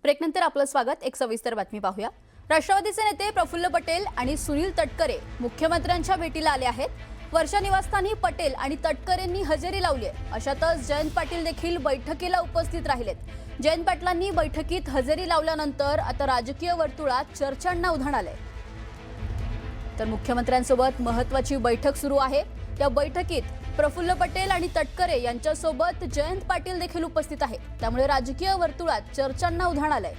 ब्रेकनंतर आपलं स्वागत। एक सविस्तर बातमी पाहूया। राष्ट्रवादीचे नेते प्रफुल्ल पटेल आणि सुनील तटकरे मुख्यमंत्र्यांच्या भेटीला आले आहेत। वर्षा निवासस्थानी पटेल आणि तटकरेंनी हजेरी लावली आहे। अशातच जयंत पाटील देखील बैठकीला उपस्थित राहिलेत। जयंत पाटलांनी बैठकीत हजेरी लावल्यानंतर आता राजकीय वर्तुळात चर्चांना उधाण आलंय। तर मुख्यमंत्र्यांसोबत महत्त्वाची बैठक सुरू आहे। त्या बैठकीत प्रफुल्ल पटेल आणि तटकरे यांच्यासोबत जयंत पाटील देखील उपस्थित आहेत। त्यामुळे राजकीय वर्तुळात चर्चांना उधाण आलंय।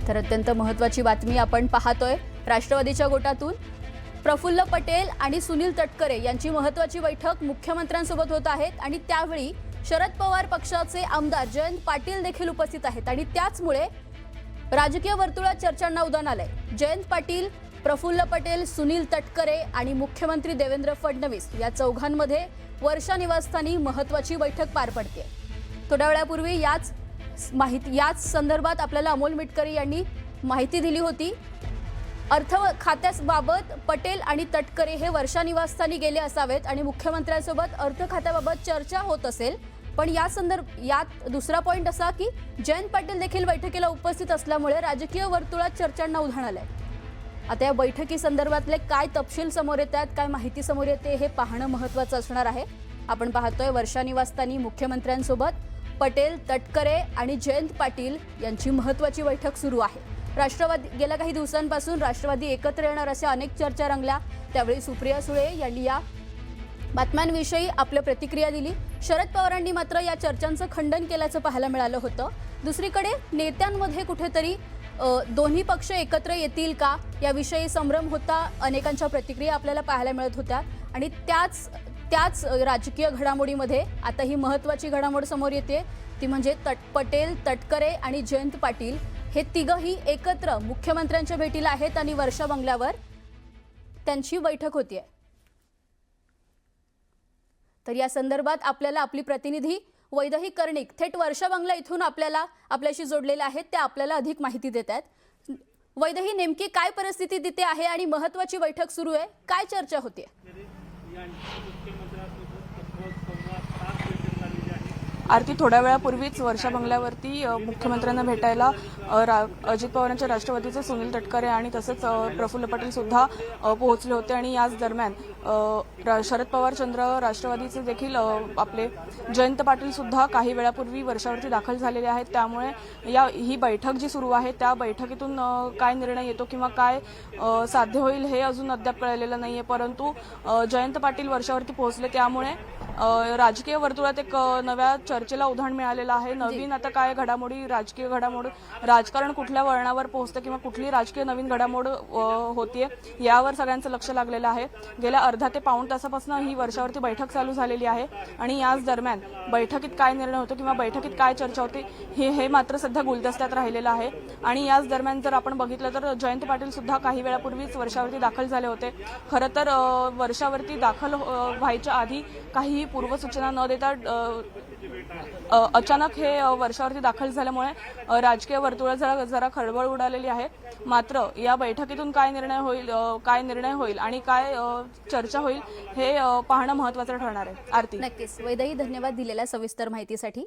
तर अत्यंत महत्त्वाची बातमी आपण पाहतोय। राष्ट्रवादीच्या गोटातून प्रफुल्ल पटेल आणि सुनील तटकरे यांची महत्त्वाची बैठक मुख्यमंत्र्यांसोबत होत आहेत आणि त्यावेळी शरद पवार पक्षाचे आमदार जयंत पाटील देखील उपस्थित आहेत आणि त्याचमुळे राजकीय वर्तुळात चर्चांना उधाण आलंय। जयंत पाटील, प्रफुल्ल पटेल, सुनील तटकरे आणि मुख्यमंत्री देवेंद्र फडणवीस या चौघांमध्ये वर्षा निवासस्थानी महत्त्वाची बैठक पार पडते। थोड्या वेळापूर्वी याच संदर्भात आपल्याला अमोल मिटकरी यांनी माहिती दिली होती। अर्थ खात्याबाबत पटेल आणि तटकरे हे वर्षा निवासस्थानी गेले असावेत आणि मुख्यमंत्र्यांसोबत अर्थ खात्याबाबत चर्चा होत असेल। पण यात दुसरा पॉइंट असा की जयंत पाटील देखील बैठकीला उपस्थित असल्यामुळे राजकीय वर्तुळात चर्चांना उधाण आलंय। आता या बैठकी संदर्भातले काय तपशील समोर येतात, काय माहिती समोर येते हे पाहणं महत्त्वाचं असणार आहे। आपण पाहतोय वर्षा निवासस्थानी मुख्यमंत्र्यांसोबत पटेल, तटकरे आणि जयंत पाटील यांची महत्त्वाची बैठक सुरू आहे। राष्ट्रवादी गेल्या काही दिवसांपासून राष्ट्रवादी एकत्र येणार अशा अनेक चर्चा रंगल्या। त्यावेळी सुप्रिया सुळे यांनी या बातम्यांविषयी आपली प्रतिक्रिया दिली। शरद पवारांनी मात्र या चर्चांचं खंडन केल्याचं पाहायला मिळालं होतं। दुसरीकडे नेत्यांमध्ये कुठेतरी दोन्ही पक्ष एकत्र येतील का याविषयी संभ्रम होता। अनेकांच्या प्रतिक्रिया आपल्याला पाहायला मिळत होत्या आणि त्याच राजकीय घडामोडीमध्ये आता ही महत्त्वाची घडामोड समोर येते, ती म्हणजे पटेल, तटकरे आणि जयंत पाटील हे तिघही एकत्र मुख्यमंत्र्यांच्या भेटीला आहेत आणि वर्षा बंगल्यावर त्यांची बैठक होतीये। तर या संदर्भात आपल्याला आपली प्रतिनिधी वैदेही कर्णिक थेट वर्षा बंगला इथून आपल्याशी जोडलेले आहेत। त्या आपल्याला अधिक माहिती देत आहेत। वैदेही, नेमकी काय परिस्थिती तिथे आहे आणि महत्त्वाची बैठक सुरू आहे, काय चर्चा होते? आरती, थोड्या वेळापूर्वीच वर्षा बंगल्यावरती मुख्यमंत्र्यांना भेटायला अजित पवारांच्या राष्ट्रवादीचे सुनील तटकरे आणि तसंच प्रफुल्ल पटेल सुद्धा पोहोचले होते आणि याच दरम्यान शरद पवार चंद्र राष्ट्रवादीचे देखील आपले जयंत पाटील सुद्धा काही वेळापूर्वी वर्षावरती दाखल झालेले आहेत। त्यामुळे ही बैठक जी सुरू आहे त्या बैठकीतून काय निर्णय येतो किंवा काय साध्य होईल हे अजून अद्याप कळलेलं नाहीये। परंतु जयंत पाटील वर्षावरती पोहोचले त्यामुळे राजकीय वर्तुळात एक नव्या चर्चेला उधाण मिळालेलं आहे। नवीन आता काय घडामोडी, राजकीय घडामोड, राजकारण कुठल्या वळणावर पोहोचतं किंवा कुठली राजकीय नवीन घडामोड होतीये यावर सगळ्यांचं लक्ष लागलेलं आहे। गेल्या अर्धा ते पाऊण तासापासून ही वर्षावरती बैठक चालू झालेली आहे आणि याच दरम्यान बैठकीत काय निर्णय होतो किंवा बैठकीत काय चर्चा होते हे मात्र सध्या गुलदस्त्यात राहिलेलं आहे। आणि याच दरम्यान जर आपण बघितलं तर जयंत पाटील सुद्धा काही वेळापूर्वीच वर्षावरती दाखल झाले होते। खरं तर वर्षावरती दाखल व्हायच्या आधी काही पूर्वसूचना न देता अचानक हे वर्षावरती दाखल झाल्यामुळे राजकीय वर्तुळात जरा खळबळ उडालेली आहे। मात्र या बैठकीतून काय निर्णय होईल आणि काय चर्चा होईल हे पाहणं महत्त्वाचं ठरणार आहे। आरती, नक्कीच वैदेही, धन्यवाद दिलेल्या सविस्तर माहितीसाठी।